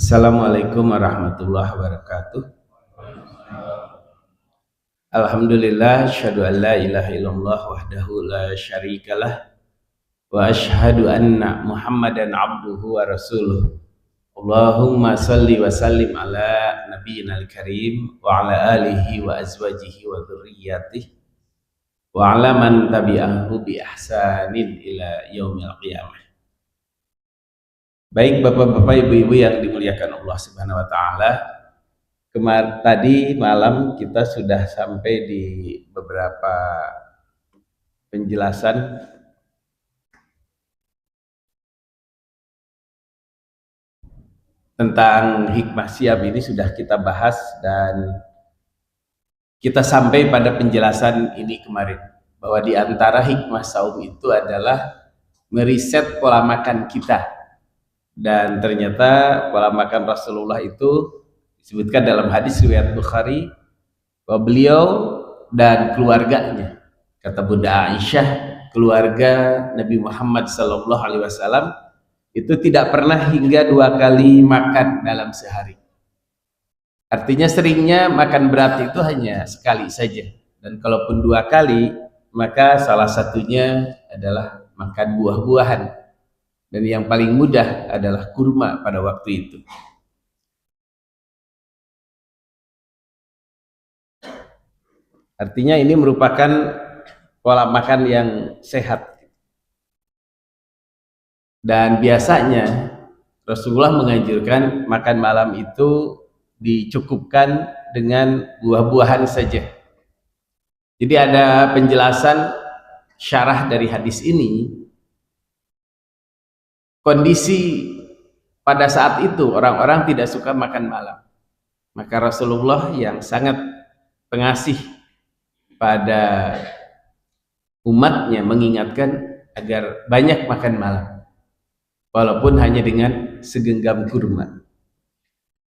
Assalamualaikum warahmatullahi wabarakatuh. Alhamdulillah, asyhadu an la ilaha illallah wahdahu la syarikalah wa asyhadu anna Muhammadan abduhu wa rasuluh. Allahumma salli wa sallim ala nabiyyinal karim wa ala alihi wa azwajihi wa dzurriyyatihi wa ala man tabi'ahu bi ihsanin ila yaumil qiyamah. Baik Bapak-bapak, Ibu-ibu yang dimuliakan Allah Subhanahu wa taala, tadi malam kita sudah sampai di beberapa penjelasan tentang hikmah siam. Ini sudah kita bahas dan kita sampai pada penjelasan ini kemarin, bahwa di antara hikmah saum itu adalah meriset pola makan kita. Dan ternyata pola makan Rasulullah itu disebutkan dalam hadis riwayat Bukhari bahwa beliau dan keluarganya, kata Bunda Aisyah, keluarga Nabi Muhammad SAW itu tidak pernah hingga 2 kali makan dalam sehari. Artinya seringnya makan berat itu hanya sekali saja, dan kalaupun 2 kali maka salah satunya adalah makan buah-buahan, dan yang paling mudah adalah kurma pada waktu itu. Artinya ini merupakan pola makan yang sehat. Dan biasanya Rasulullah menganjurkan makan malam itu dicukupkan dengan buah-buahan saja. Jadi ada penjelasan syarah dari hadis ini. Kondisi pada saat itu orang-orang tidak suka makan malam. Maka Rasulullah yang sangat pengasih pada umatnya mengingatkan agar banyak makan malam, walaupun hanya dengan segenggam kurma.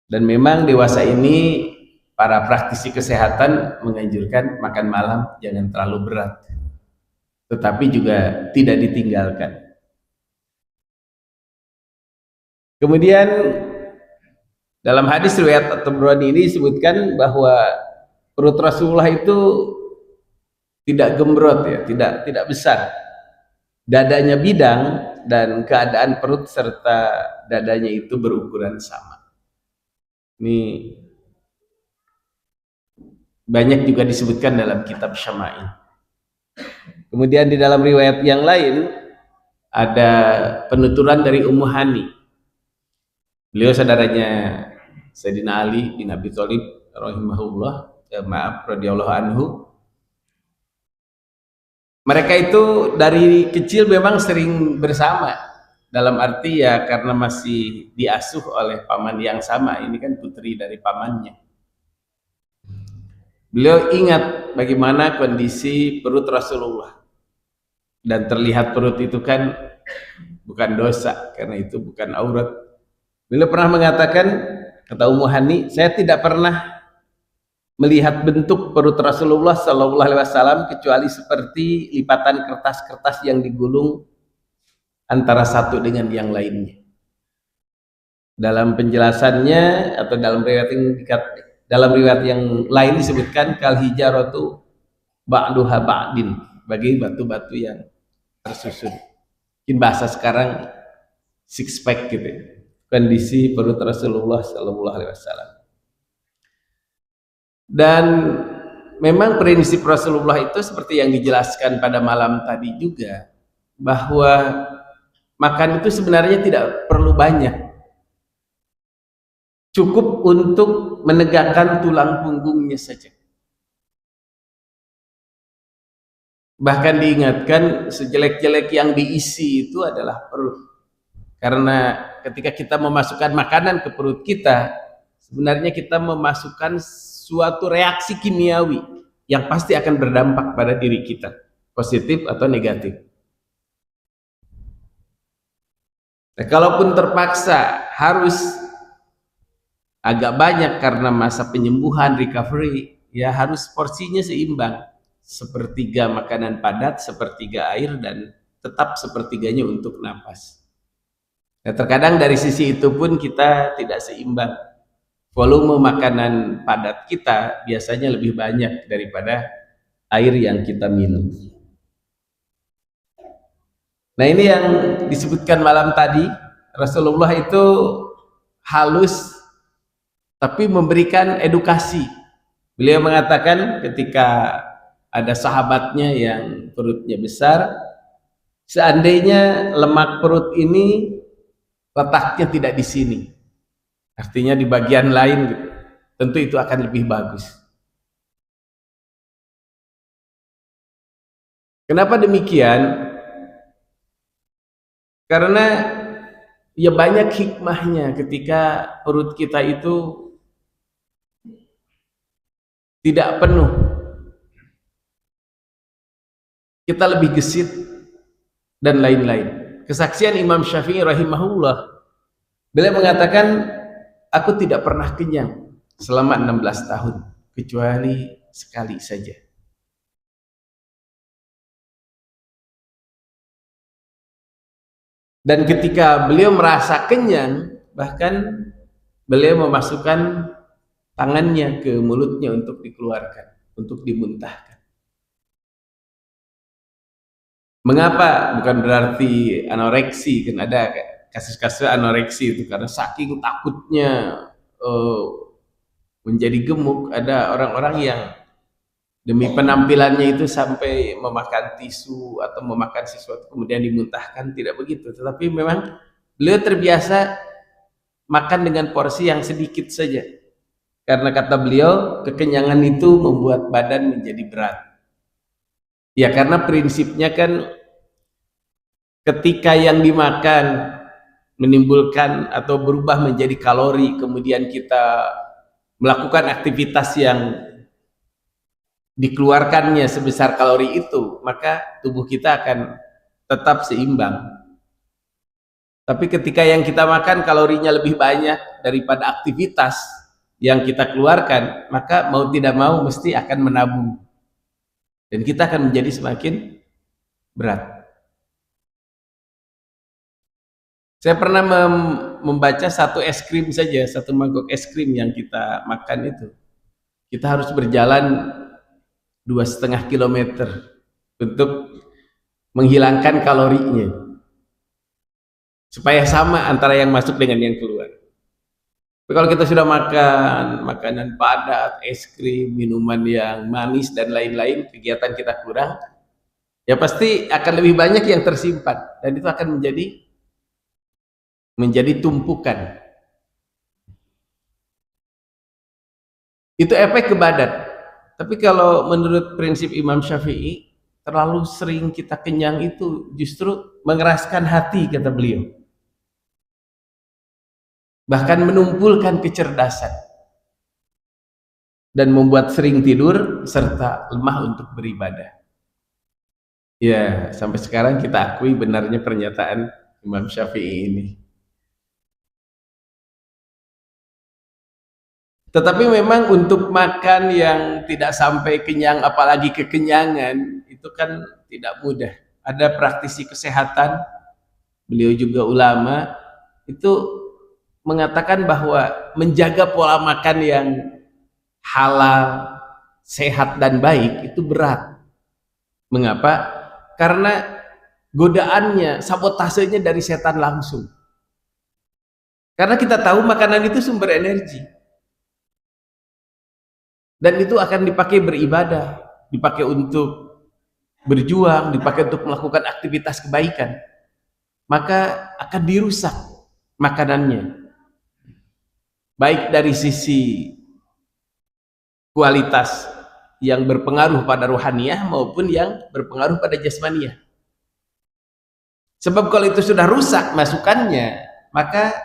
Dan memang dewasa ini para praktisi kesehatan menganjurkan makan malam jangan terlalu berat, tetapi juga tidak ditinggalkan. Kemudian dalam hadis riwayat At-Tabrani ini disebutkan bahwa perut Rasulullah itu tidak gembrot, ya, tidak besar. Dadanya bidang dan keadaan perut serta dadanya itu berukuran sama. Ini banyak juga disebutkan dalam kitab Syama'il. Kemudian di dalam riwayat yang lain ada penuturan dari Ummu Hani. Beliau saudaranya Sayyidina Ali bin Abi Thalib radhiyallahu anhu. Mereka itu dari kecil memang sering bersama, dalam arti ya karena masih diasuh oleh paman yang sama. Ini kan putri dari pamannya. Beliau ingat bagaimana kondisi perut Rasulullah, dan terlihat perut itu kan bukan dosa karena itu bukan aurat. Beliau pernah mengatakan, kata Ummu Hani, saya tidak pernah melihat bentuk perut Rasulullah SAW kecuali seperti lipatan kertas-kertas yang digulung antara satu dengan yang lainnya. Dalam penjelasannya atau dalam riwayat yang lain disebutkan kal hijaratu ba'duha ba'din, bagi batu-batu yang tersusun. Mungkin bahasa sekarang six pack gitu. Kondisi perut Rasulullah SAW. Dan memang prinsip Rasulullah itu seperti yang dijelaskan pada malam tadi juga, bahwa makan itu sebenarnya tidak perlu banyak, cukup untuk menegakkan tulang punggungnya saja. Bahkan diingatkan sejelek-jelek yang diisi itu adalah perut, karena ketika kita memasukkan makanan ke perut kita, sebenarnya kita memasukkan suatu reaksi kimiawi yang pasti akan berdampak pada diri kita, positif atau negatif. Nah, kalaupun terpaksa harus agak banyak karena masa penyembuhan, recovery, ya harus porsinya seimbang. 1/3 makanan padat, 1/3 air, dan tetap 1/3-nya untuk napas. Nah, terkadang dari sisi itu pun kita tidak seimbang. Volume makanan padat kita biasanya lebih banyak daripada air yang kita minum. Nah, ini yang disebutkan malam tadi, Rasulullah itu halus tapi memberikan edukasi. Beliau mengatakan ketika ada sahabatnya yang perutnya besar, seandainya lemak perut ini letaknya tidak di sini, artinya di bagian lain gitu, tentu itu akan lebih bagus. Kenapa demikian? Karena ya banyak hikmahnya ketika perut kita itu tidak penuh, kita lebih gesit dan lain-lain. Kesaksian Imam Syafi'i rahimahullah, beliau mengatakan, aku tidak pernah kenyang selama 16 tahun kecuali sekali saja. Dan ketika beliau merasa kenyang, bahkan beliau memasukkan tangannya ke mulutnya untuk dikeluarkan, untuk dimuntahkan. Mengapa? Bukan berarti anoreksi, kan ada kasus-kasus anoreksi itu karena saking takutnya menjadi gemuk. Ada orang-orang yang demi penampilannya itu sampai memakan tisu atau memakan sesuatu kemudian dimuntahkan. Tidak begitu, tetapi memang beliau terbiasa makan dengan porsi yang sedikit saja, karena kata beliau kekenyangan itu membuat badan menjadi berat. Ya, karena prinsipnya kan ketika yang dimakan menimbulkan atau berubah menjadi kalori, kemudian kita melakukan aktivitas yang dikeluarkannya sebesar kalori itu, maka tubuh kita akan tetap seimbang. Tapi ketika yang kita makan kalorinya lebih banyak daripada aktivitas yang kita keluarkan, maka mau tidak mau mesti akan menabung dan kita akan menjadi semakin berat. Saya pernah membaca satu es krim saja, satu mangkok es krim yang kita makan itu, kita harus berjalan 2,5 kilometer untuk menghilangkan kalorinya supaya sama antara yang masuk dengan yang keluar. Tapi kalau kita sudah makan makanan padat, es krim, minuman yang manis dan lain-lain, kegiatan kita kurang, ya pasti akan lebih banyak yang tersimpan dan itu akan menjadi tumpukan. Itu efek ke badan. Tapi kalau menurut prinsip Imam Syafi'i, terlalu sering kita kenyang itu justru mengeraskan hati, kata beliau. Bahkan menumpulkan kecerdasan dan membuat sering tidur serta lemah untuk beribadah. Ya, sampai sekarang kita akui benarnya pernyataan Imam Syafi'i ini. Tetapi memang untuk makan yang tidak sampai kenyang, apalagi kekenyangan, itu kan tidak mudah. Ada praktisi kesehatan, beliau juga ulama, itu mengatakan bahwa menjaga pola makan yang halal, sehat dan baik itu berat. Mengapa? Karena godaannya, sabotasenya dari setan langsung. Karena kita tahu makanan itu sumber energi. Dan itu akan dipakai beribadah, dipakai untuk berjuang, dipakai untuk melakukan aktivitas kebaikan. Maka akan dirusak makanannya. Baik dari sisi kualitas yang berpengaruh pada rohaniah maupun yang berpengaruh pada jasmaniah. Sebab kalau itu sudah rusak masukannya, maka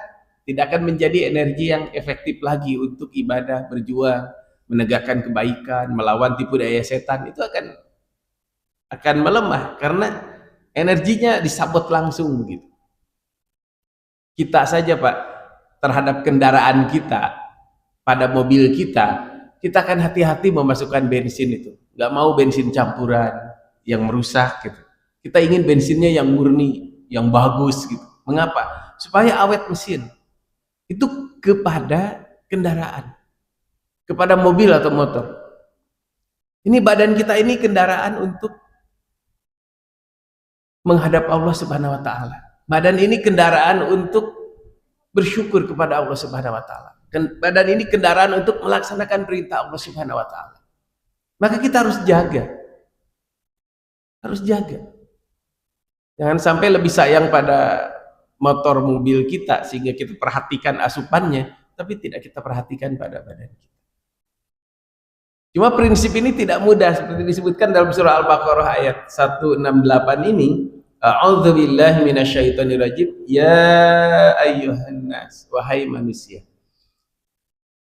tidak akan menjadi energi yang efektif lagi untuk ibadah, berjuang, menegakkan kebaikan, melawan tipu daya setan. Itu akan melemah karena energinya disabot langsung begitu. Kita saja Pak, terhadap kendaraan kita, pada mobil kita akan hati-hati memasukkan bensin itu. Nggak mau bensin campuran yang merusak gitu. Kita ingin bensinnya yang murni, yang bagus gitu. Mengapa? supaya awet mesin. Itu kepada kendaraan, kepada mobil atau motor. Ini badan kita ini kendaraan untuk menghadap Allah Subhanahu wa taala. Badan ini kendaraan untuk bersyukur kepada Allah Subhanahu wa taala. Badan ini kendaraan untuk melaksanakan perintah Allah Subhanahu wa taala. Maka kita harus jaga. Harus jaga. Jangan sampai lebih sayang pada motor mobil kita sehingga kita perhatikan asupannya, tapi tidak kita perhatikan pada badan kita. Cuma prinsip ini tidak mudah seperti disebutkan dalam surah Al-Baqarah ayat 168 ini. A'udzubillahi minasyaitonirrajim. Ya ayyuhan nas, wahai manusia.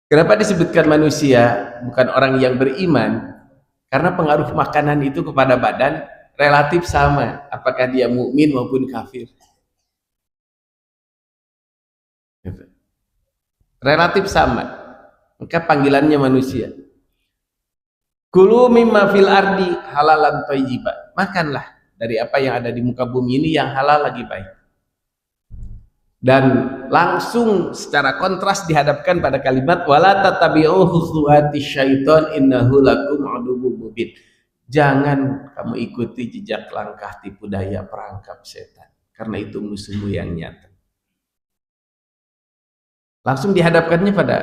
Kenapa disebutkan manusia bukan orang yang beriman? Karena pengaruh makanan itu kepada badan relatif sama, apakah dia mukmin maupun kafir. Relatif sama. Maka panggilannya manusia. Kulu mimma fil ardi halalan thayyiba. Makanlah dari apa yang ada di muka bumi ini yang halal lagi baik. Dan langsung secara kontras dihadapkan pada kalimat wala tatabi'u khutuwatish syaiton innahu lakum aduwwum mubin. Jangan kamu ikuti jejak langkah tipu daya perangkap setan, karena itu musuhmu yang nyata. Langsung dihadapkannya pada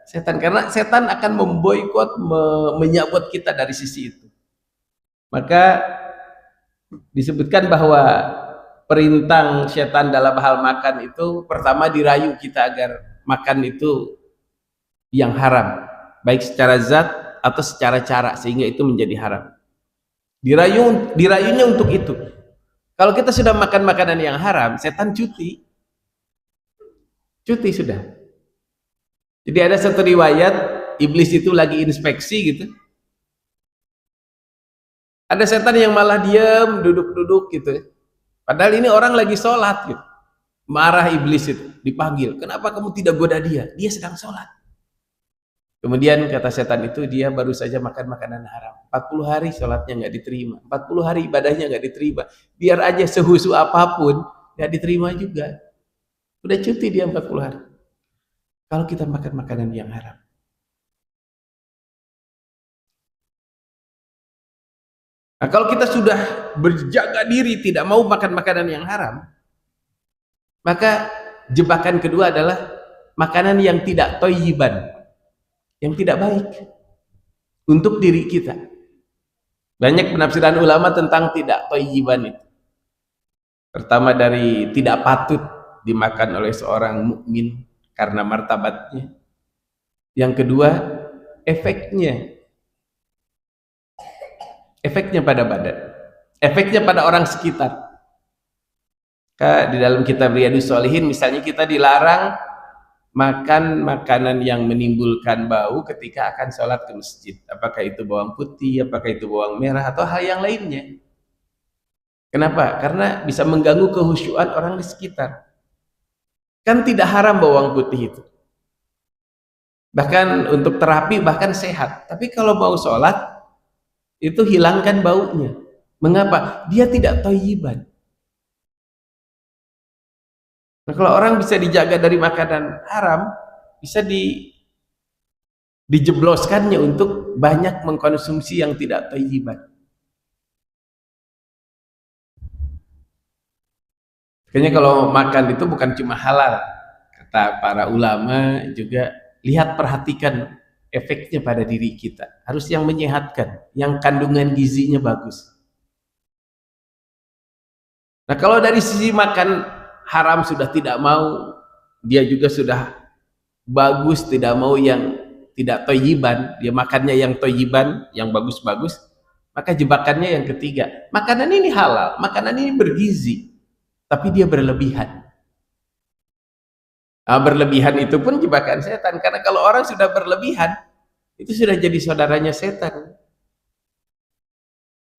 setan, karena setan akan memboikot, menyabot kita dari sisi itu. Maka disebutkan bahwa perintah setan dalam hal makan itu pertama dirayu kita agar makan itu yang haram, baik secara zat atau secara cara, sehingga itu menjadi haram. Dirayunya untuk itu. Kalau kita sudah makan makanan yang haram, setan cuti sudah. Jadi ada satu riwayat, iblis itu lagi inspeksi gitu, ada setan yang malah diam, duduk-duduk gitu, padahal ini orang lagi sholat gitu. Marah iblis itu, dipanggil, kenapa kamu tidak goda dia sedang sholat. Kemudian kata setan itu, dia baru saja makan makanan haram, 40 hari sholatnya nggak diterima, 40 hari ibadahnya nggak diterima, biar aja sehusu apapun nggak diterima juga. Udah cuti dia 40 hari. Kalau kita makan makanan yang haram, nah kalau kita sudah berjaga diri tidak mau makan makanan yang haram, maka jebakan kedua adalah makanan yang tidak thayyiban, yang tidak baik untuk diri kita. Banyak penafsiran ulama tentang tidak thayyiban itu. Pertama dari tidak patut dimakan oleh seorang mukmin karena martabatnya. Yang kedua, efeknya pada badan, efeknya pada orang sekitar. Di dalam kitab Riyadhus Shalihin misalnya kita dilarang makan makanan yang menimbulkan bau ketika akan sholat ke masjid, apakah itu bawang putih, apakah itu bawang merah, atau hal yang lainnya. Kenapa? Karena bisa mengganggu kehusyuan orang di sekitar. Kan tidak haram bawang putih itu, bahkan untuk terapi, bahkan sehat. Tapi kalau mau sholat itu hilangkan baunya. Mengapa? Dia tidak thayyiban. Nah, kalau orang bisa dijaga dari makanan haram, bisa dijebloskannya untuk banyak mengkonsumsi yang tidak thayyiban. Makanya kalau makan itu bukan cuma halal, kata para ulama juga, lihat, perhatikan efeknya pada diri kita. Harus yang menyehatkan, yang kandungan gizinya bagus. Nah, kalau dari sisi makan haram sudah tidak mau, dia juga sudah bagus, tidak mau yang tidak thayyiban, dia makannya yang thayyiban, yang bagus-bagus, maka jebakannya yang ketiga, makanan ini halal, makanan ini bergizi, tapi dia berlebihan. Nah, berlebihan itu pun jebakan setan, karena kalau orang sudah berlebihan, itu sudah jadi saudaranya setan.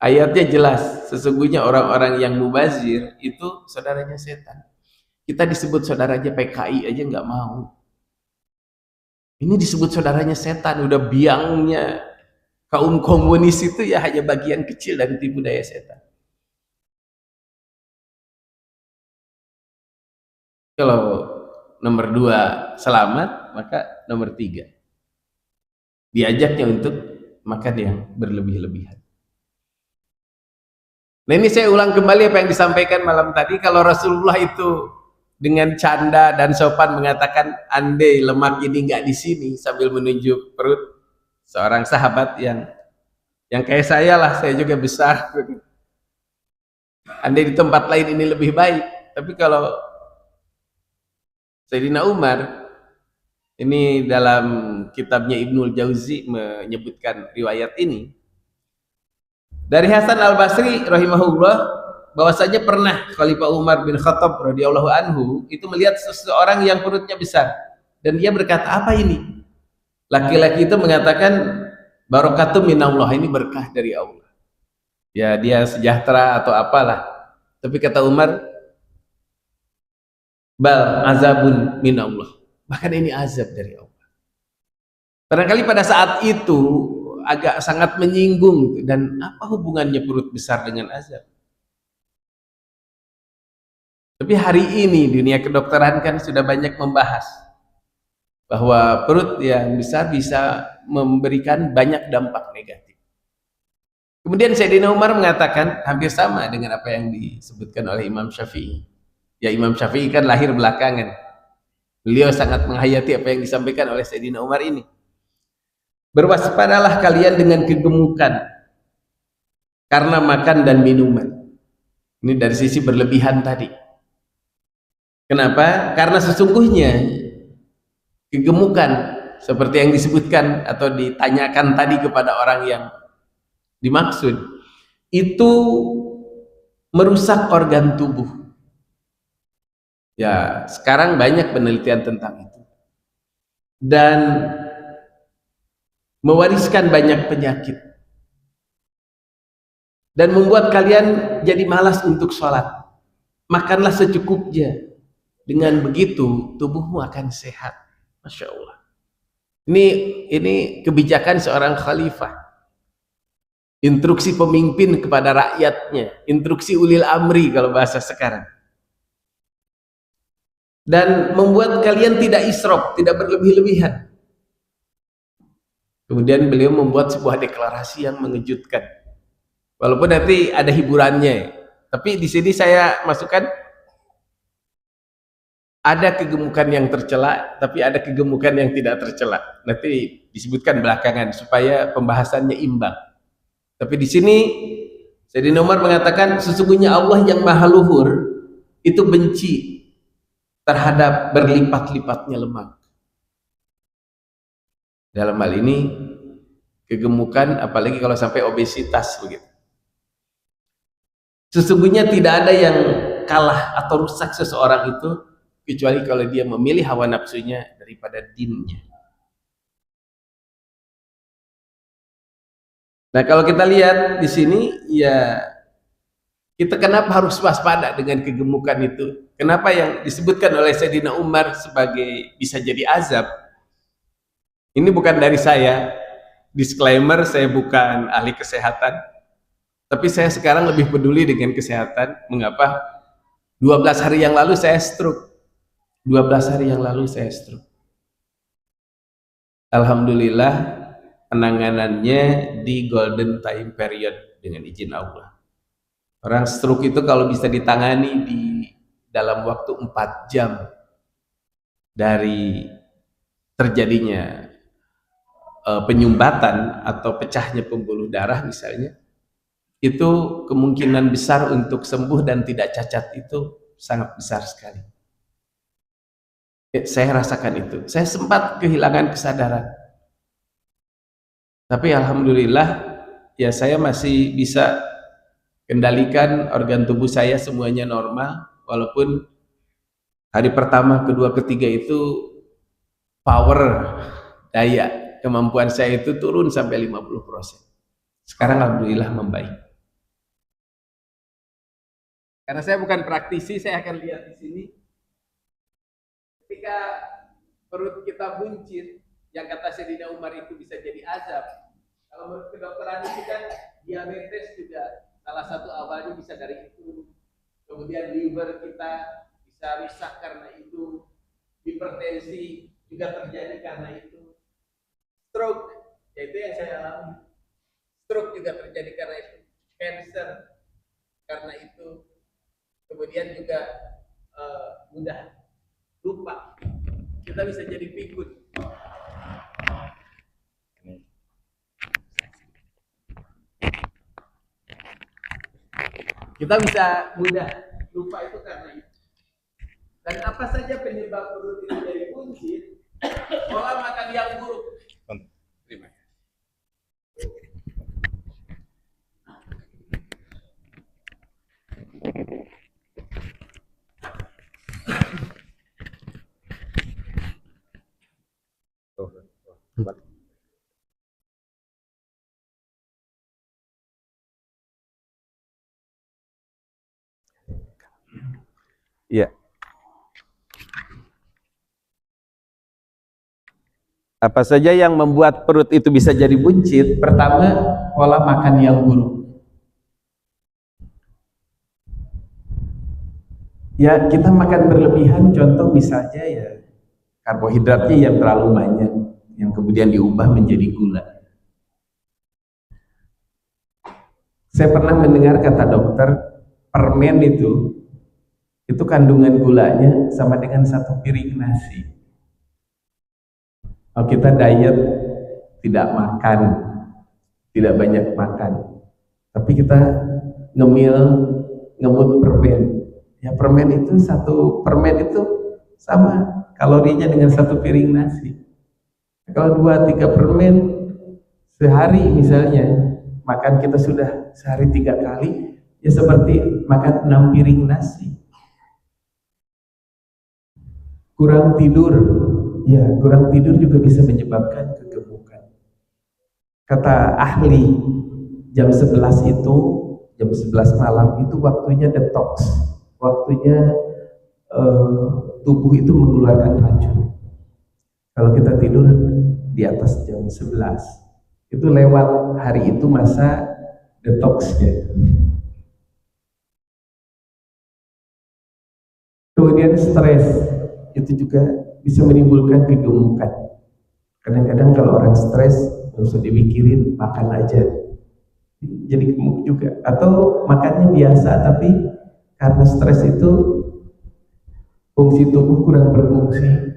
Ayatnya jelas, sesungguhnya orang-orang yang mubazir itu saudaranya setan. Kita disebut saudaranya PKI aja nggak mau. Ini disebut saudaranya setan, udah biangnya kaum komunis itu ya hanya bagian kecil dari tipu daya setan. Kalau nomor 2 selamat, maka nomor 3 diajaknya untuk makan yang berlebih-lebihan. Nah, ini saya ulang kembali apa yang disampaikan malam tadi. Kalau Rasulullah itu dengan canda dan sopan mengatakan, andai lemak ini nggak di sini, sambil menunjuk perut seorang sahabat yang kayak saya lah, saya juga besar. Andai di tempat lain ini lebih baik. Tapi kalau Sayyidina Umar, ini dalam kitabnya Ibnul Jauzi menyebutkan riwayat ini dari Hasan Al-Basri rahimahullah, bahwasanya pernah Khalifah Umar bin Khattab radhiyallahu anhu itu melihat seseorang yang perutnya besar dan dia berkata, apa ini? Laki-laki itu mengatakan, barakatuh minallah, ini berkah dari Allah. Ya, dia sejahtera atau apalah. Tapi kata Umar, bal azabun minallah, bahkan ini azab dari Allah. Barangkali pada saat itu agak sangat menyinggung, dan apa hubungannya perut besar dengan azab? Tapi hari ini dunia kedokteran kan sudah banyak membahas bahwa perut yang besar bisa memberikan banyak dampak negatif. Kemudian Sayyidina Umar mengatakan hampir sama dengan apa yang disebutkan oleh Imam Syafi'i. Ya, Imam Syafi'i kan lahir belakangan. Beliau sangat menghayati apa yang disampaikan oleh Sayyidina Umar ini. Berwaspadalah kalian dengan kegemukan karena makan dan minuman. Ini dari sisi berlebihan tadi. Kenapa? Karena sesungguhnya kegemukan seperti yang disebutkan atau ditanyakan tadi kepada orang yang dimaksud, itu merusak organ tubuh. Ya, sekarang banyak penelitian tentang itu. Dan mewariskan banyak penyakit. Dan membuat kalian jadi malas untuk sholat. Makanlah secukupnya. Dengan begitu tubuhmu akan sehat. Masya Allah. Ini kebijakan seorang khalifah. Instruksi pemimpin kepada rakyatnya. Instruksi ulil amri kalau bahasa sekarang. Dan membuat kalian tidak israf, tidak berlebih-lebihan. Kemudian beliau membuat sebuah deklarasi yang mengejutkan. Walaupun nanti ada hiburannya, tapi di sini saya masukkan ada kegemukan yang tercela, tapi ada kegemukan yang tidak tercela. Nanti disebutkan belakangan supaya pembahasannya imbang. Tapi di sini Sayyidina Umar mengatakan, sesungguhnya Allah yang maha luhur itu benci terhadap berlipat-lipatnya lemak. Dalam hal ini kegemukan, apalagi kalau sampai obesitas begitu. Sesungguhnya tidak ada yang kalah atau rusak seseorang itu kecuali kalau dia memilih hawa nafsunya daripada dinnya. Nah, kalau kita lihat di sini, ya kita kenapa harus waspada dengan kegemukan itu? Kenapa yang disebutkan oleh Sayyidina Umar sebagai bisa jadi azab? Ini bukan dari saya. Disclaimer, saya bukan ahli kesehatan. Tapi saya sekarang lebih peduli dengan kesehatan. Mengapa? 12 hari yang lalu saya stroke. 12 hari yang lalu saya stroke. Alhamdulillah penanganannya di golden time period dengan izin Allah. Orang stroke itu kalau bisa ditangani di dalam waktu 4 jam dari terjadinya penyumbatan atau pecahnya pembuluh darah misalnya, itu kemungkinan besar untuk sembuh dan tidak cacat itu sangat besar sekali. Saya rasakan itu. Saya sempat kehilangan kesadaran. Tapi alhamdulillah ya saya masih bisa kendalikan organ tubuh saya semuanya normal, walaupun hari pertama, kedua, ketiga itu power daya kemampuan saya itu turun sampai 50%. Sekarang alhamdulillah membaik. Karena saya bukan praktisi, saya akan lihat di sini. Ketika perut kita buncit, yang kata Sayyidina Umar itu bisa jadi azab. Kalau menurut kedokteran itu kan diabetes juga salah satu awalnya bisa dari itu. Kemudian liver kita bisa rusak karena itu, hipertensi juga terjadi karena itu, stroke, yaitu yang saya alami, stroke juga terjadi karena itu, cancer karena itu, kemudian juga mudah lupa, kita bisa jadi pikun. Kita bisa mudah lupa itu karena itu. Dan apa saja penyebab perut ini jadi buncit? Pola makan yang buruk. Terima kasih. Ya. Apa saja yang membuat perut itu bisa jadi buncit? Pertama, pola makan yang buruk. Ya, kita makan berlebihan, contoh misalnya ya karbohidratnya yang terlalu banyak, yang kemudian diubah menjadi gula. Saya pernah mendengar kata dokter, permen itu kandungan gulanya sama dengan 1 piring nasi. Kalau kita diet, tidak makan, tidak banyak makan, tapi kita ngemut permen. Ya permen itu, 1 permen itu sama kalorinya dengan 1 piring nasi. Kalau 2-3 permen sehari misalnya, makan kita sudah sehari 3 kali, ya seperti makan 6 piring nasi. Kurang tidur, ya kurang tidur juga bisa menyebabkan kegemukan. Kata ahli, jam 11 malam itu waktunya detox, waktunya tubuh itu mengeluarkan racun. Kalau kita tidur di atas jam 11, itu lewat hari itu masa detoxnya. Kemudian stres itu juga bisa menimbulkan kegemukan. Kadang-kadang kalau orang stres, nggak usah dipikirin, makan aja, jadi gemuk juga. Atau makannya biasa, tapi karena stres itu fungsi tubuh kurang berfungsi,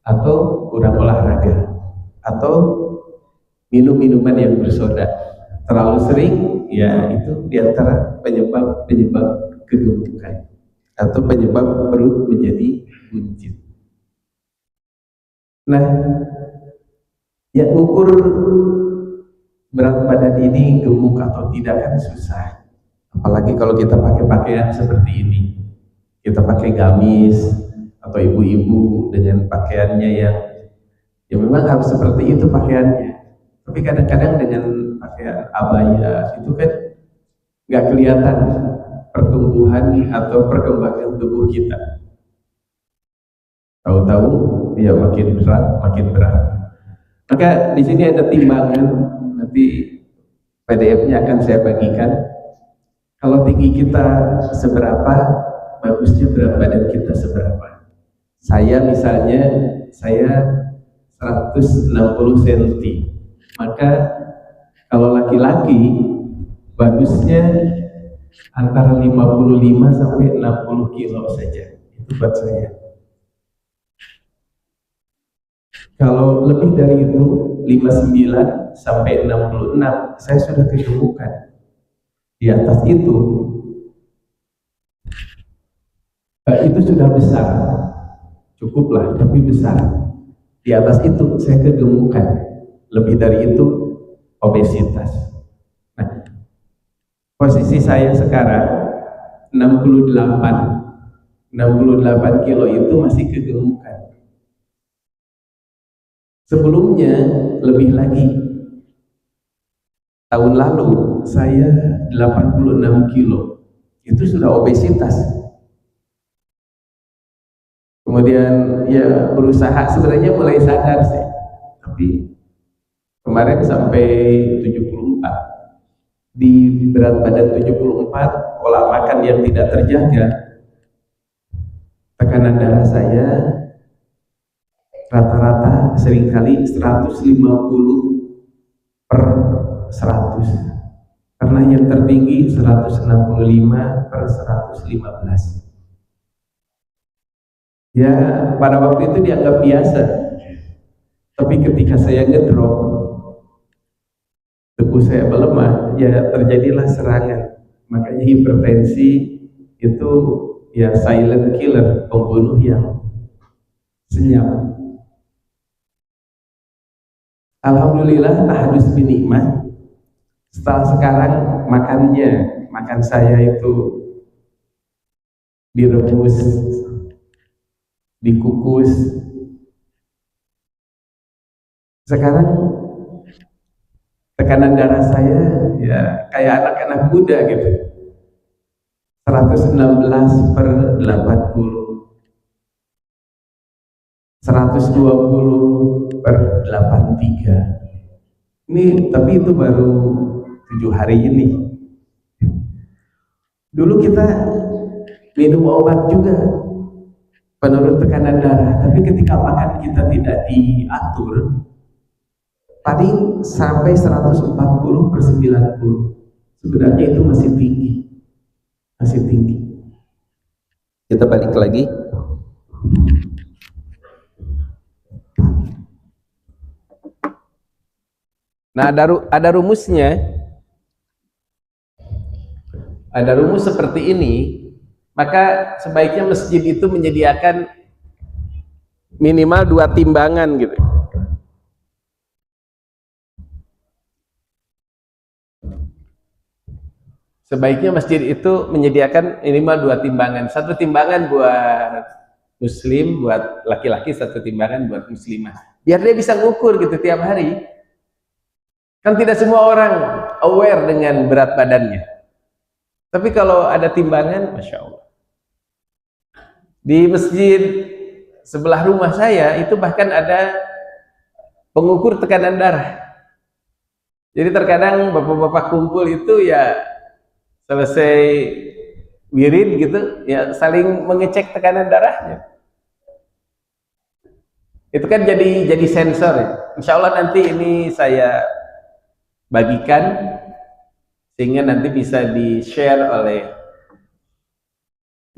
atau kurang olahraga, atau minum-minuman yang bersoda terlalu sering, ya itu diantara penyebab kegemukan atau penyebab perut menjadi buncit. Nah, yang ukur berat badan ini gemuk atau tidak kan susah, apalagi kalau kita pakai pakaian seperti ini, kita pakai gamis, atau ibu-ibu dengan pakaiannya yang ya memang harus seperti itu pakaiannya, tapi kadang-kadang dengan pakaian abaya itu kan nggak kelihatan pertumbuhan atau perkembangan tubuh kita. Tahu-tahu ya makin berat. Maka di sini ada timbangan, nanti PDF-nya akan saya bagikan. Kalau tinggi kita seberapa, bagusnya berat badan kita seberapa. Saya misalnya, saya 160 cm, maka kalau laki-laki bagusnya antara 55 sampai 60 kilo saja, itu buat saya. Kalau lebih dari itu, 59 sampai 66, saya sudah kegemukan. Di atas itu sudah besar, cukuplah, tapi besar. Di atas itu saya kegemukan, lebih dari itu obesitas. Nah, posisi saya sekarang 68 kilo itu masih kegemukan. Sebelumnya lebih lagi, tahun lalu saya 86 kilo, itu sudah obesitas. Kemudian ya berusaha, sebenarnya mulai sadar sih, tapi kemarin sampai 74, di berat badan 74, pola makan yang tidak terjaga, tekanan darah saya rata-rata seringkali 150 per 100, karena yang tertinggi 165 per 115. Ya, pada waktu itu dianggap biasa, tapi ketika saya ngedrop, tubuh saya melemah, ya terjadilah serangan. Makanya hipertensi itu ya silent killer, pembunuh yang senyap. Alhamdulillah, tahadus binikmah. Setelah sekarang makan saya itu direbus, dikukus. Sekarang tekanan darah saya ya kayak anak-anak muda gitu, 116 per 80, 120 per 83. Ini tapi itu baru 7 hari ini. Dulu kita minum obat juga penurun tekanan darah, tapi ketika makan kita tidak diatur, paling sampai 140 per 90. Sebenarnya itu masih tinggi, masih tinggi. Kita balik lagi. Nah, ada rumusnya. Ada rumus seperti ini. Maka sebaiknya masjid itu menyediakan minimal 2 timbangan gitu. Sebaiknya masjid itu menyediakan minimal 2 timbangan. 1 timbangan buat muslim, buat laki-laki, 1 timbangan buat muslimah. Biar dia bisa ngukur gitu tiap hari. Kan tidak semua orang aware dengan berat badannya. Tapi kalau ada timbangan, Masya Allah. Di masjid sebelah rumah saya itu bahkan ada pengukur tekanan darah. Jadi terkadang bapak-bapak kumpul itu ya selesai wirid gitu ya saling mengecek tekanan darahnya. Itu kan jadi sensor ya. Insya Allah nanti ini saya bagikan sehingga nanti bisa di-share oleh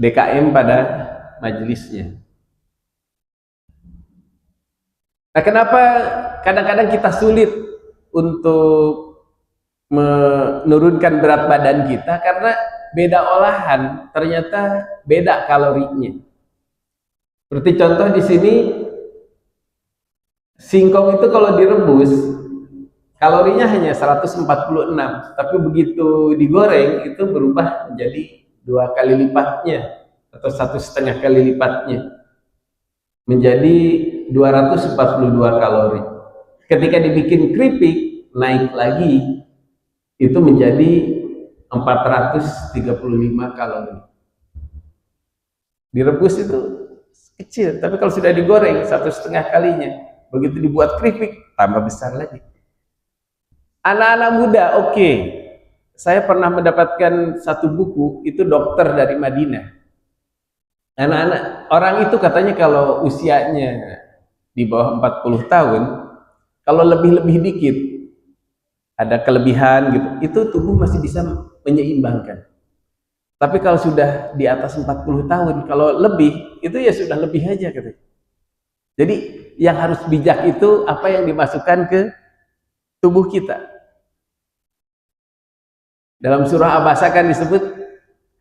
DKM pada majelisnya. Nah, kenapa kadang-kadang kita sulit untuk menurunkan berat badan kita? Karena beda olahan, ternyata beda kalorinya. Seperti contoh di sini, singkong itu kalau direbus kalorinya hanya 146, tapi begitu digoreng itu berubah menjadi 2 kali lipatnya atau 1,5 kali lipatnya, menjadi 242 kalori. Ketika dibikin keripik naik lagi, itu menjadi 435 kalori. Direbus itu kecil, tapi kalau sudah digoreng 1,5 kalinya, begitu dibuat keripik tambah besar lagi. Anak-anak muda, oke. Saya pernah mendapatkan satu buku, itu dokter dari Madinah. Anak-anak, orang itu katanya kalau usianya di bawah 40 tahun, kalau lebih-lebih dikit, ada kelebihan gitu, itu tubuh masih bisa menyeimbangkan. Tapi kalau sudah di atas 40 tahun, kalau lebih, itu ya sudah lebih aja gitu. Jadi yang harus bijak itu apa yang dimasukkan ke tubuh kita. Dalam surah Abasa kan disebut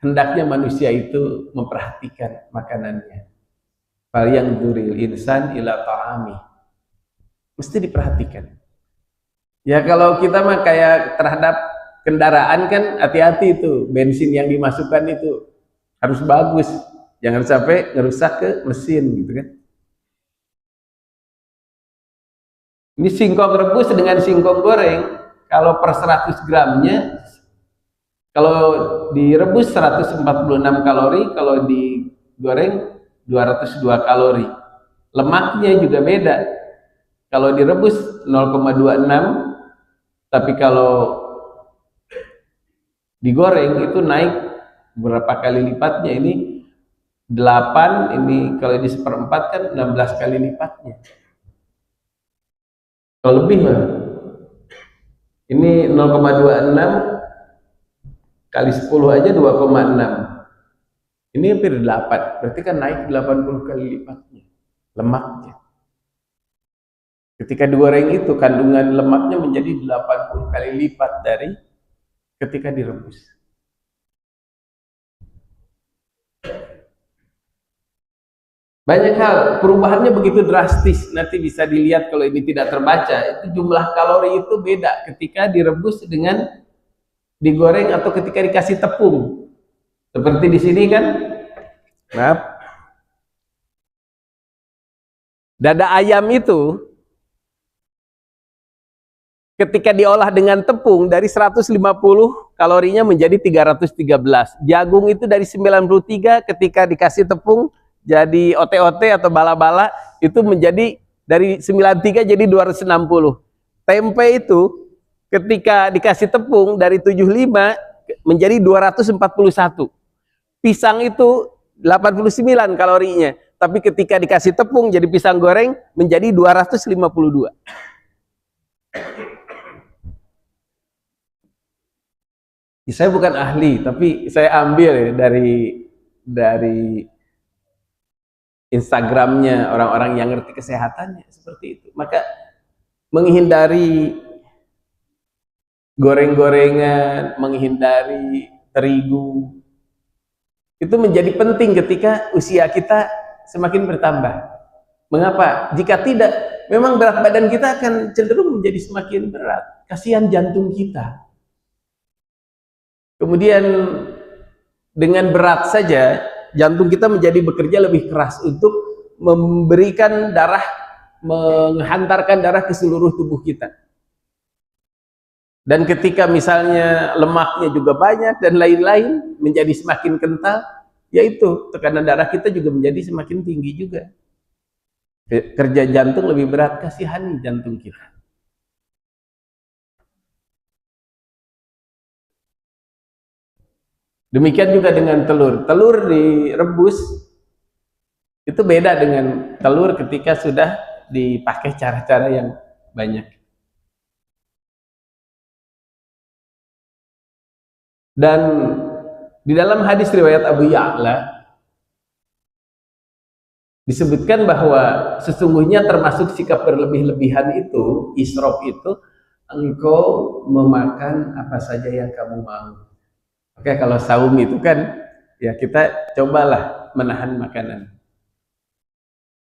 hendaknya manusia itu memperhatikan makanannya. Fal yang dzuril insan ila ta'ami. Mesti diperhatikan. Ya kalau kita mah kayak terhadap kendaraan kan hati-hati itu, bensin yang dimasukkan itu harus bagus. Jangan sampai ngerusak ke mesin gitu kan. Ini singkong rebus dengan singkong goreng, kalau per 100 gramnya, kalau direbus 146 kalori, kalau digoreng 202 kalori. Lemaknya juga beda. Kalau direbus 0,26, tapi kalau digoreng itu naik berapa kali lipatnya. Ini 8 ini kalau di seperempat kan 16 kali lipatnya. Kalau lebih mah. Ini 0,26 kali 10 aja 2,6. Ini hampir 8. Berarti kan naik 80 kali lipatnya lemaknya. Ketika digoreng itu kandungan lemaknya menjadi 80 kali lipat dari ketika direbus. Banyak hal, perubahannya begitu drastis, nanti bisa dilihat kalau ini tidak terbaca. Itu jumlah kalori itu beda ketika direbus dengan digoreng atau ketika dikasih tepung. Seperti di sini kan, maaf, dada ayam itu ketika diolah dengan tepung dari 150 kalorinya menjadi 313. Jagung itu dari 93 ketika dikasih tepung jadi ote-ote atau bala-bala itu menjadi dari 93 jadi 260. Tempe itu ketika dikasih tepung dari 75 menjadi 241. Pisang itu 89 kalorinya, tapi ketika dikasih tepung jadi pisang goreng menjadi 252. Saya bukan ahli, tapi saya ambil dari Instagramnya orang-orang yang ngerti kesehatannya seperti itu. Maka menghindari goreng-gorengan, menghindari terigu itu menjadi penting ketika usia kita semakin bertambah. Mengapa? Jika tidak, memang berat badan kita akan cenderung menjadi semakin berat. Kasihan jantung kita. Kemudian dengan berat saja jantung kita menjadi bekerja lebih keras untuk memberikan darah, menghantarkan darah ke seluruh tubuh kita. Dan ketika misalnya lemaknya juga banyak dan lain-lain menjadi semakin kental, yaitu tekanan darah kita juga menjadi semakin tinggi juga. Kerja jantung lebih berat, kasihani jantung kita. Demikian juga dengan telur. Telur direbus itu beda dengan telur ketika sudah dipakai cara-cara yang banyak. Dan di dalam hadis riwayat Abu Ya'la disebutkan bahwa sesungguhnya termasuk sikap berlebih-lebihan itu, israf itu, engkau memakan apa saja yang kamu mau. Oke, kalau saum itu kan ya kita cobalah menahan makanan.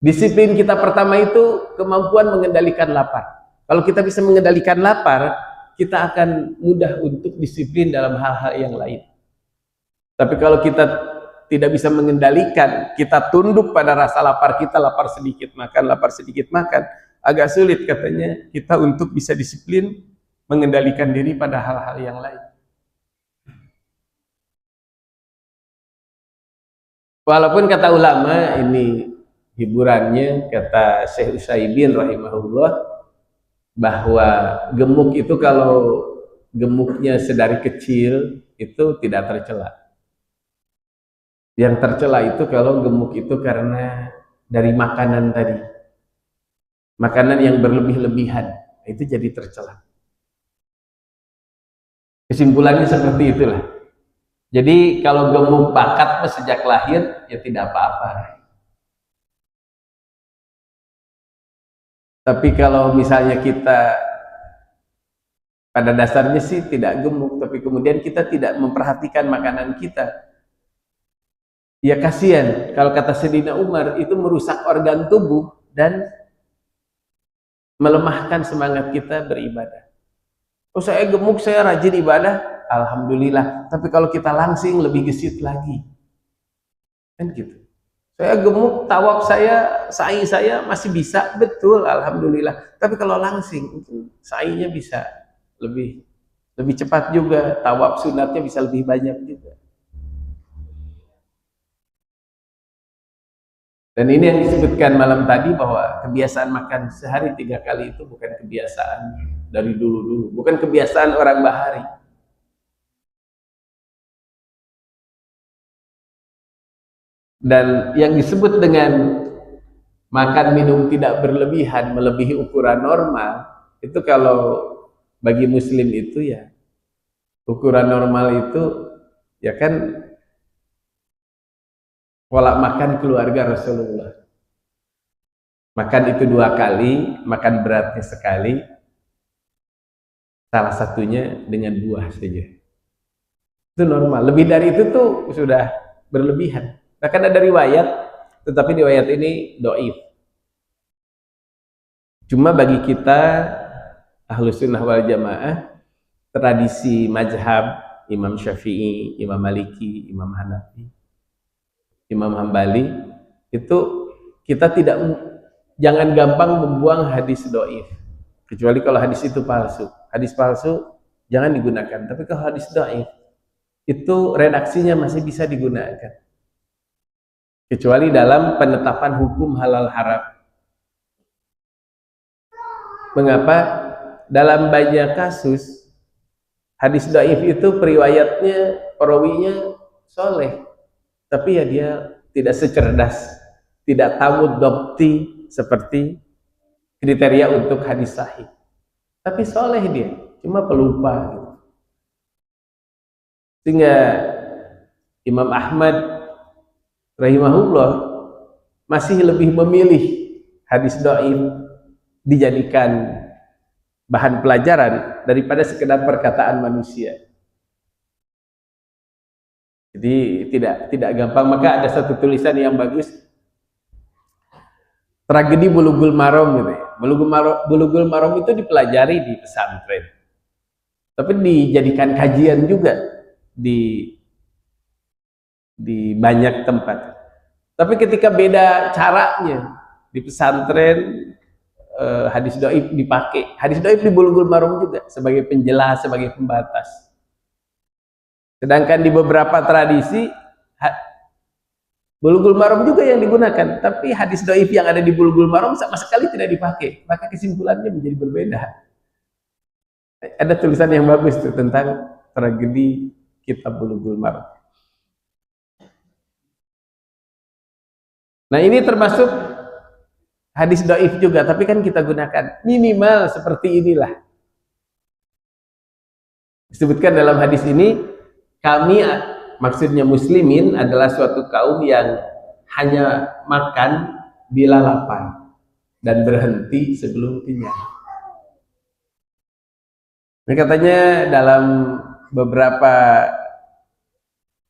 Disiplin kita pertama itu kemampuan mengendalikan lapar. Kalau kita bisa mengendalikan lapar, kita akan mudah untuk disiplin dalam hal-hal yang lain. Tapi kalau kita tidak bisa mengendalikan, kita tunduk pada rasa lapar kita, lapar sedikit makan, agak sulit katanya kita untuk bisa disiplin mengendalikan diri pada hal-hal yang lain. Walaupun kata ulama ini hiburannya, kata Syekh Utsaimin rahimahullah, bahwa gemuk itu kalau gemuknya sedari kecil itu tidak tercela. Yang tercela itu kalau gemuk itu karena dari makanan tadi, makanan yang berlebih-lebihan, itu jadi tercela. Kesimpulannya seperti itulah. Jadi kalau gemuk bakat sejak lahir ya tidak apa-apa. Tapi kalau misalnya kita pada dasarnya sih tidak gemuk, tapi kemudian kita tidak memperhatikan makanan kita, ya kasihan. Kalau kata Sayyidina Umar, itu merusak organ tubuh dan melemahkan semangat kita beribadah. Oh, saya gemuk, saya rajin ibadah, alhamdulillah. Tapi kalau kita langsing lebih gesit lagi, kan gitu. Saya gemuk, tawaf saya, sa'i saya masih bisa, betul, alhamdulillah. Tapi kalau langsing, sa'inya bisa lebih cepat juga, tawaf sunatnya bisa lebih banyak juga. Dan ini yang disebutkan malam tadi bahwa kebiasaan makan sehari 3 kali itu bukan kebiasaan dari dulu-dulu, bukan kebiasaan orang bahari. Dan yang disebut dengan makan minum tidak berlebihan melebihi ukuran normal, itu kalau bagi muslim itu ya ukuran normal itu ya kan pola makan keluarga Rasulullah. Makan itu 2 kali, makan beratnya sekali, salah satunya dengan buah saja. Itu normal. Lebih dari itu tuh sudah berlebihan. Bahkan ada riwayat, tetapi riwayat ini dhaif. Cuma bagi kita Ahlus Sunnah wal Jamaah, tradisi mazhab Imam Syafi'i, Imam Maliki, Imam Hanafi, Imam Hambali, itu kita jangan gampang membuang hadis dhaif. Kecuali kalau hadis itu palsu. Hadis palsu jangan digunakan. Tapi kalau hadis dhaif, itu redaksinya masih bisa digunakan, kecuali dalam penetapan hukum halal haram. Mengapa? Dalam banyak kasus hadis dhaif itu periwayatnya, perawinya soleh, tapi ya dia tidak secerdas, tidak tamud dhabti seperti kriteria untuk hadis sahih. Tapi soleh dia, cuma pelupa gitu. Sehingga Imam Ahmad rahimahullah masih lebih memilih hadis dhaif dijadikan bahan pelajaran daripada sekedar perkataan manusia. Jadi tidak gampang. Maka ada satu tulisan yang bagus, tragedi Bulughul Maram gitu ya. Bulughul Maram itu dipelajari di pesantren, tapi dijadikan kajian juga di banyak tempat. Tapi ketika beda caranya, di pesantren hadis dhaif dipakai, hadis dhaif di Bulughul Maram juga sebagai penjelas, sebagai pembatas. Sedangkan di beberapa tradisi Bulughul Maram juga yang digunakan, tapi hadis dhaif yang ada di Bulughul Maram sama sekali tidak dipakai. Maka kesimpulannya menjadi berbeda. Ada tulisan yang bagus tuh tentang tragedi kitab Bulughul Maram. Nah, ini termasuk hadis dhaif juga, tapi kan kita gunakan minimal seperti inilah. Disebutkan dalam hadis ini, kami, maksudnya muslimin, adalah suatu kaum yang hanya makan bila lapar dan berhenti sebelum kenyang. Nah, katanya dalam beberapa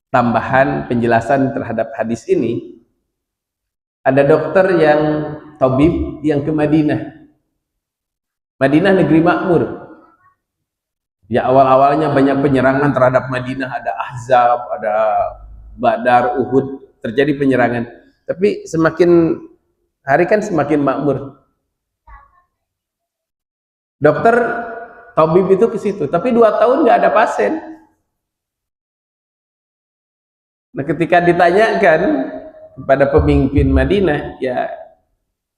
tambahan penjelasan terhadap hadis ini, ada dokter yang tabib yang ke Madinah. Madinah negeri makmur. Ya, awal-awalnya banyak penyerangan terhadap Madinah, ada Ahzab, ada Badar, Uhud, terjadi penyerangan. Tapi semakin hari kan semakin makmur. Dokter tabib itu ke situ, tapi 2 tahun nggak ada pasien. Nah, ketika ditanyakan kepada pemimpin Madinah, ya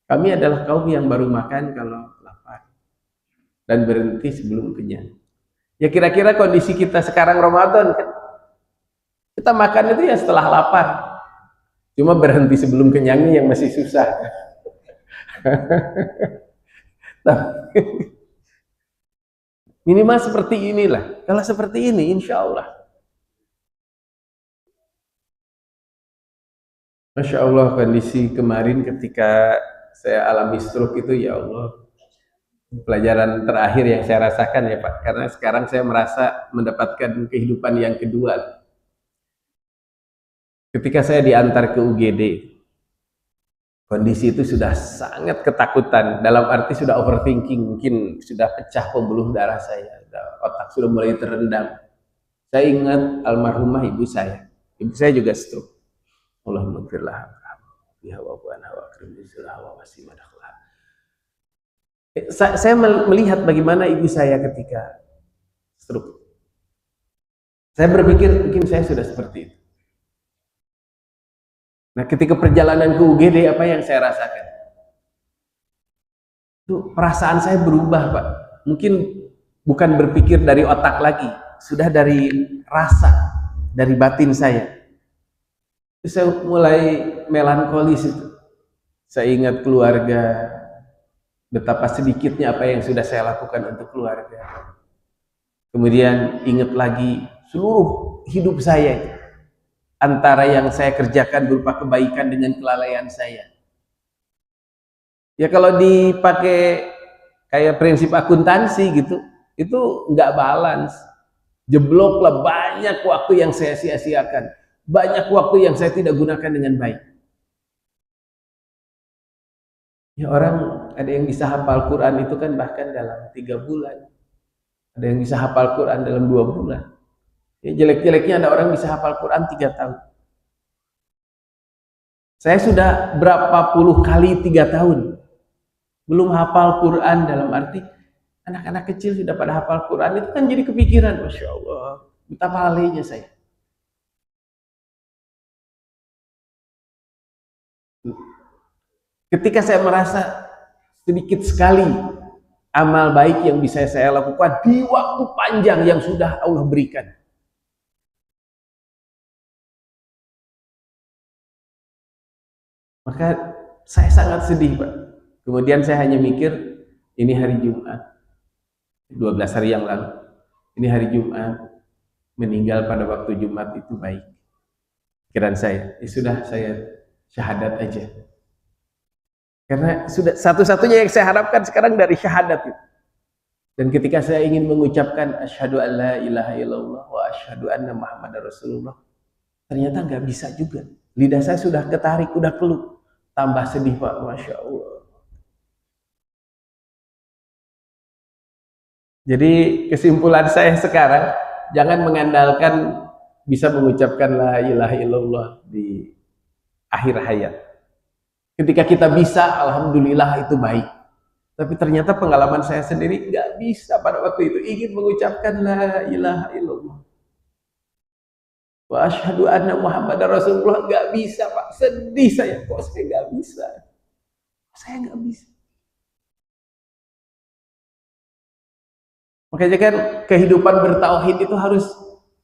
kami adalah kaum yang baru makan kalau lapar dan berhenti sebelum kenyang. Ya kira-kira kondisi kita sekarang Ramadan kan, kita makan itu ya setelah lapar, cuma berhenti sebelum kenyangnya yang masih susah. Minimal seperti inilah. Kalau seperti ini, insya Allah, Masya Allah, kondisi kemarin ketika saya alami stroke itu, ya Allah, pelajaran terakhir yang saya rasakan ya Pak, karena sekarang saya merasa mendapatkan kehidupan yang kedua. Ketika saya diantar ke UGD, kondisi itu sudah sangat ketakutan, dalam arti sudah overthinking, mungkin sudah pecah pembuluh darah saya, otak sudah mulai terendam. Saya ingat almarhumah ibu saya juga stroke. Allahumma gfirlah saya melihat bagaimana ibu saya ketika stroke. Saya berpikir mungkin saya sudah seperti itu. Nah, ketika perjalanan ke UGD, apa yang saya rasakan? Itu perasaan saya berubah, Pak. Mungkin bukan berpikir dari otak lagi, sudah dari rasa, dari batin saya. Saya mulai melankolis itu. Saya ingat keluarga, betapa sedikitnya apa yang sudah saya lakukan untuk keluarga. Kemudian ingat lagi seluruh hidup saya, antara yang saya kerjakan berupa kebaikan dengan kelalaian saya. Ya kalau dipakai kayak prinsip akuntansi gitu, itu nggak balance. Jeblok lah, banyak waktu yang saya sia-siakan, banyak waktu yang saya tidak gunakan dengan baik. Ya orang ada yang bisa hafal Quran itu kan bahkan dalam 3 bulan, ada yang bisa hafal Quran dalam 2 bulan. Ya jelek-jeleknya ada orang bisa hafal Quran 3 tahun. Saya sudah berapa puluh kali 3 tahun belum hafal Quran, dalam arti anak-anak kecil sudah pada hafal Quran, itu kan jadi kepikiran, Masya Allah, betapa lalainya saya. Ketika saya merasa sedikit sekali amal baik yang bisa saya lakukan di waktu panjang yang sudah Allah berikan, maka saya sangat sedih, Pak. Kemudian saya hanya mikir, ini hari Jumat, 12 hari yang lalu, ini hari Jumat, meninggal pada waktu Jumat itu baik. Pikiran saya, ya sudah, saya syahadat aja. Karena sudah satu-satunya yang saya harapkan sekarang dari syahadat itu. Dan ketika saya ingin mengucapkan asyhadu an la ilaha illallah wa asyhadu anna muhammadar rasulullah, ternyata nggak bisa juga. Lidah saya sudah ketarik, udah keluh. Tambah sedih, Pak, Masya Allah. Jadi kesimpulan saya sekarang, jangan mengandalkan bisa mengucapkan la ilaha illallah di akhir hayat. Ketika kita bisa, alhamdulillah itu baik. Tapi ternyata pengalaman saya sendiri nggak bisa pada waktu itu ingin mengucapkan la ilaha illallah wa asyhadu anna muhammadar rasulullah, nggak bisa, Pak. Sedih saya, kok saya nggak bisa. Saya nggak bisa. Makanya kan kehidupan bertauhid itu harus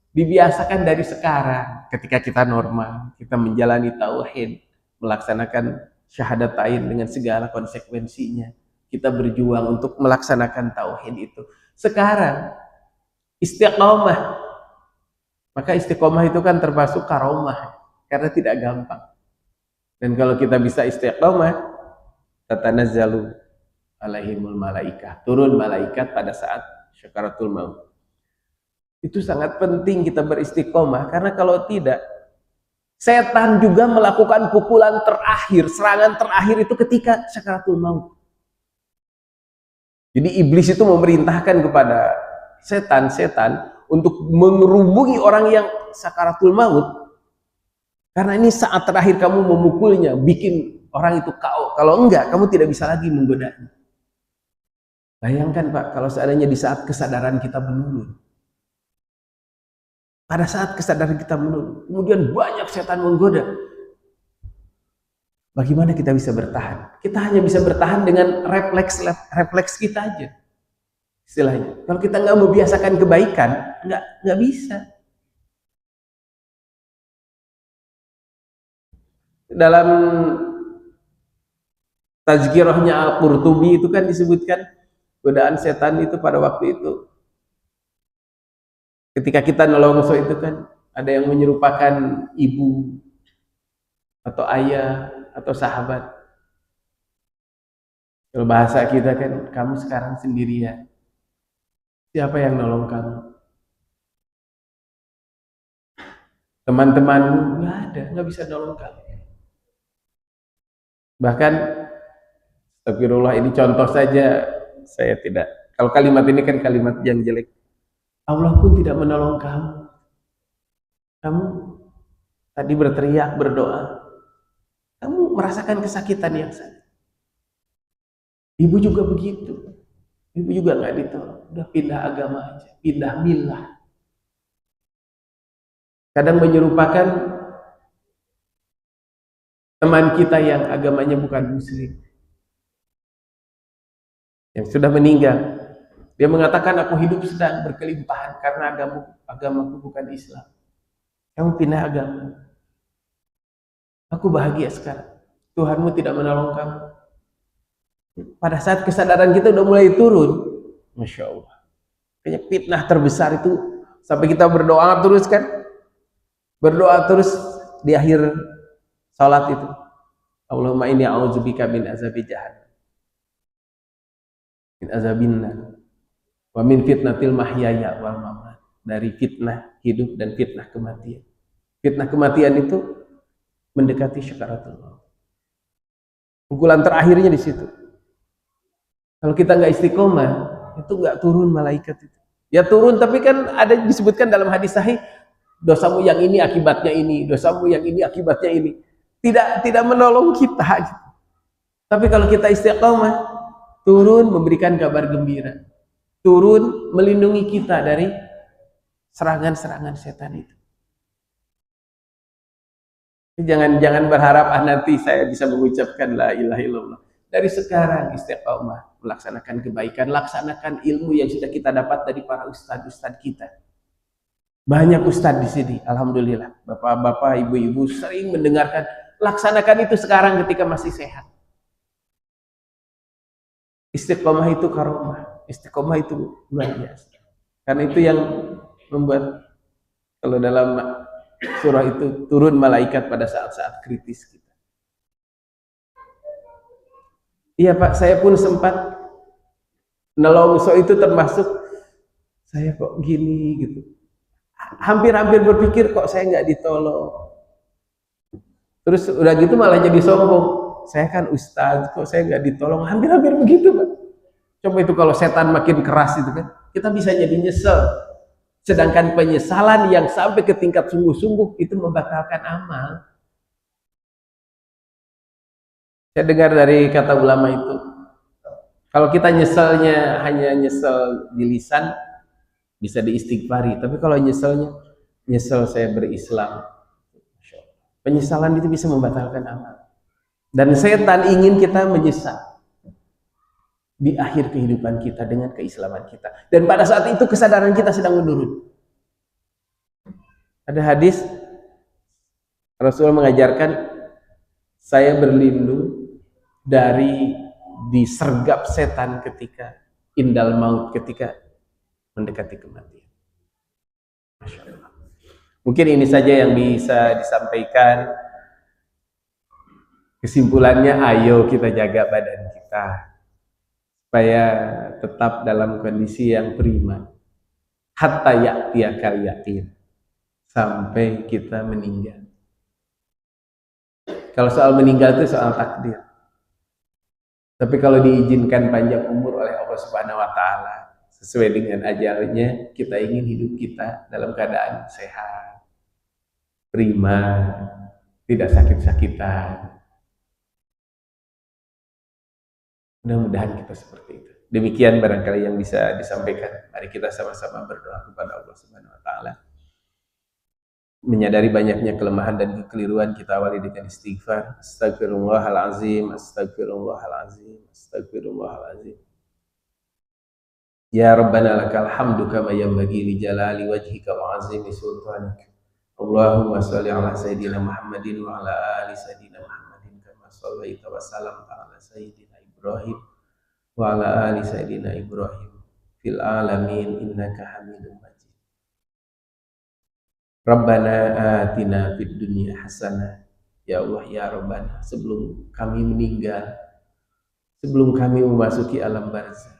dibiasakan dari sekarang. Ketika kita normal, kita menjalani tauhid, melaksanakan syahadatain dengan segala konsekuensinya. Kita berjuang untuk melaksanakan tauhid itu. Sekarang istiqomah. Maka istiqomah itu kan termasuk karomah, karena tidak gampang. Dan kalau kita bisa istiqomah, tatanazzalu alaihimul malaikah, turun malaikat pada saat syakaratul maut. Itu sangat penting kita beristiqomah, karena kalau tidak, setan juga melakukan pukulan terakhir, serangan terakhir itu ketika syakaratul maut. Jadi iblis itu memerintahkan kepada setan-setan untuk mengerubungi orang yang sakaratul maut, karena ini saat terakhir kamu memukulnya, bikin orang itu KO. Kalau enggak, kamu tidak bisa lagi menggodanya. Bayangkan, Pak, kalau seandainya di saat kesadaran kita menurun, pada saat kesadaran kita menurun, kemudian banyak setan menggoda, bagaimana kita bisa bertahan? Kita hanya bisa bertahan dengan refleks kita aja, istilahnya. Kalau kita nggak membiasakan kebaikan, nggak bisa. Dalam Tazkirahnya Al-Qurtubi itu kan disebutkan godaan setan itu pada waktu itu, ketika kita nolongso itu kan ada yang menyerupakan ibu atau ayah atau sahabat. Kalau bahasa kita kan, kamu sekarang sendirian, siapa yang nolong kamu? Teman-temanmu nggak ada, nggak bisa nolong kamu. Bahkan astagfirullah, ini contoh saja, saya tidak, kalau kalimat ini kan kalimat yang jelek. Allah pun tidak menolong kamu. Kamu tadi berteriak, berdoa, kamu merasakan kesakitan yang sangat. Ibu juga begitu. Ibu juga nggak ditolong. Udah pindah agama aja, pindah milah. Kadang menyerupakan teman kita yang agamanya bukan muslim, yang sudah meninggal. Dia mengatakan, aku hidup sedang berkelimpahan karena agamaku bukan Islam. Kamu pindah agama. Aku bahagia sekarang. Tuhanmu tidak menolong kamu. Pada saat kesadaran kita udah mulai turun, Masya Allah. Kayaknya fitnah terbesar itu sampai kita berdoa terus kan, berdoa terus di akhir salat itu. Allahumma inni a'udzubika min azabi jahannam, min azabinna, wa min fitnatil mahyaya wal mamat. Dari fitnah hidup dan fitnah kematian. Fitnah kematian itu mendekati syakaratul maut. Pukulan terakhirnya di situ. Kalau kita nggak istiqomah, itu nggak turun malaikat itu. Ya turun, tapi kan ada disebutkan dalam hadis sahih, dosamu yang ini akibatnya ini, dosamu yang ini akibatnya ini. Tidak menolong kita. Gitu. Tapi kalau kita istiqomah, turun memberikan kabar gembira, turun melindungi kita dari serangan-serangan setan itu. Jangan berharap nanti saya bisa mengucapkan la ilaha illallah. Dari sekarang istiqomah, melaksanakan kebaikan, laksanakan ilmu yang sudah kita dapat dari para ustadz-ustadz kita. Banyak ustadz di sini, alhamdulillah. Bapak-bapak, ibu-ibu sering mendengarkan, laksanakan itu sekarang ketika masih sehat. Istiqomah itu karomah, istiqomah itu luar biasa. Karena itu yang membuat kalau dalam surah itu turun malaikat pada saat-saat kritis kita. Iya Pak, saya pun sempat nelongso itu termasuk saya kok gini gitu. Hampir-hampir berpikir kok saya nggak ditolong. Terus udah gitu malah jadi sombong. Saya kan ustadz, kok saya nggak ditolong? Hampir-hampir begitu Pak. Coba itu kalau setan makin keras itu kan, kita bisa jadi nyesel. Sedangkan penyesalan yang sampai ke tingkat sungguh-sungguh itu membatalkan amal. Saya dengar dari kata ulama itu, kalau kita nyeselnya hanya nyesel di lisan, bisa diistighfari. Tapi kalau nyeselnya, nyesel saya berislam. Penyesalan itu bisa membatalkan amal. Dan setan ingin kita menyesal di akhir kehidupan kita dengan keislaman kita. Dan pada saat itu kesadaran kita sedang menurun. Ada hadis Rasulullah mengajarkan, saya berlindung dari disergap setan ketika indal maut, ketika mendekati kematian. Masya Allah. Mungkin ini saja yang bisa disampaikan. Kesimpulannya, ayo kita jaga badan kita supaya tetap dalam kondisi yang prima. Hatta ya'tiyakal yaqin, sampai kita meninggal. Kalau soal meninggal itu soal takdir. Tapi kalau diizinkan panjang umur oleh Allah Subhanahu wa taala sesuai dengan ajalnya, kita ingin hidup kita dalam keadaan sehat, prima, tidak sakit-sakitan. Mudah-mudahan kita seperti itu. Demikian barangkali yang bisa disampaikan. Mari kita sama-sama berdoa kepada Allah Subhanahu wa taala. Menyadari banyaknya kelemahan dan kekeliruan, kita awali dengan istighfar. Astagfirullahalazim, astagfirullahalazim, astagfirullahalazim. Ya Rabbana lakal hamdu kama yanbaghi li jalali wajhika wa azimi sultanik. Allahumma shalli ala sayyidina Muhammadin wa ala ali sayyidina Muhammadin kama shallaita wa salamta ala sayyidina Ibrahim wa ala ali sayyidina Ibrahim fil alamin innaka Hamidum Majid. Rabbana atina fid dunya hasanah. Ya Allah ya Rabbana, sebelum kami meninggal, sebelum kami memasuki alam barzah,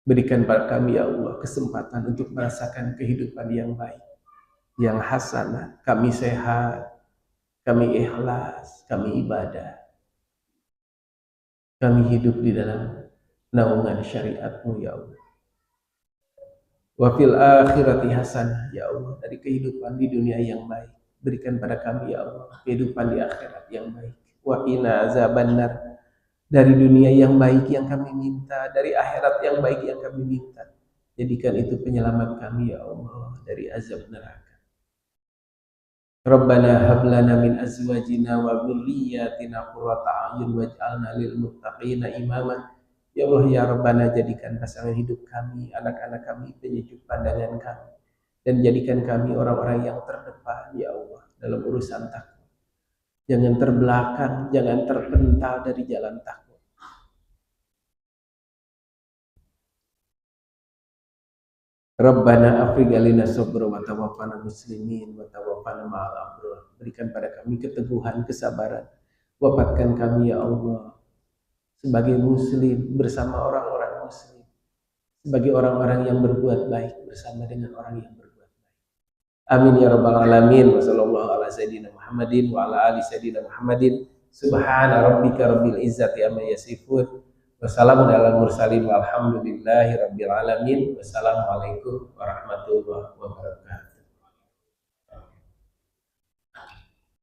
berikan pada kami ya Allah kesempatan untuk merasakan kehidupan yang baik, yang hasanah. Kami sehat, kami ikhlas, kami ibadah, kami hidup di dalam naungan syariat-Mu ya Allah. Wa fil akhirati hasanah ya Allah, dari kehidupan di dunia yang baik, berikan pada kami ya Allah kehidupan di akhirat yang baik. Wa qina azabannar, dari dunia yang baik yang kami minta, dari akhirat yang baik yang kami minta. Jadikan itu penyelamat kami ya Allah dari azab neraka. Rabbana hab lana min azwajina wa dhurriyyatina qurrata a'yun waj'alna lil muttaqina imama. Ya Allah ya Rabbana, jadikan pasangan hidup kami, anak-anak kami penyejuk pandangan kami, dan jadikan kami orang-orang yang terdepan ya Allah dalam urusan takwa. jangan terbelakang, jangan terpental dari jalan takwa. Rabbana afrigh alaina sabra wa tawaffana muslimin wa tawaffana ma'al abrar. Berikan pada kami keteguhan, kesabaran. Wafatkan kami ya Allah sebagai muslim bersama orang-orang muslim, sebagai orang-orang yang berbuat baik bersama dengan orang yang berbuat baik. Amin ya rabbal alamin. Wa sallallahu ala sayyidina Muhammadin wa ala ali sayyidina Muhammadin. Subhana rabbika rabbil izzati amma yasifun. Wassalamun ala mursalin walhamdulillahi rabbil alamin. Wassalamualaikum warahmatullahi wabarakatuh.